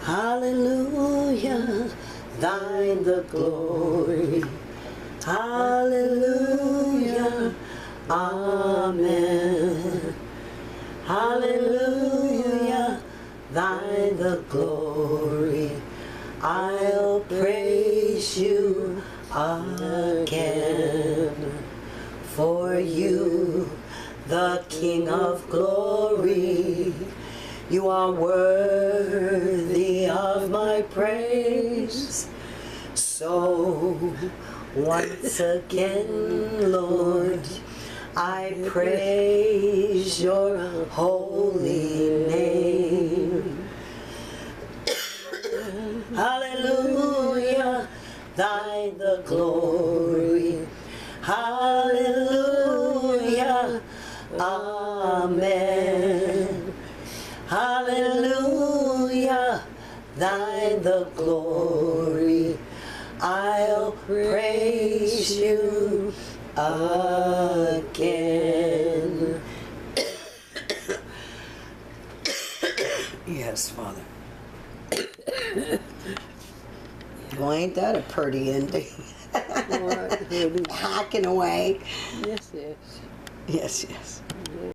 Hallelujah, thine the glory. Hallelujah, amen. Hallelujah, thine the glory. I'll praise you again. For you, the King of glory, you are worthy of my praise. So once again, Lord, I praise your holy name. Hallelujah, thine the glory. Hallelujah, amen. Hallelujah, thine the glory. I'll praise you again. Yes, Father. Well, ain't that a pretty ending? Hacking away. Yes, yes. Yes, yes.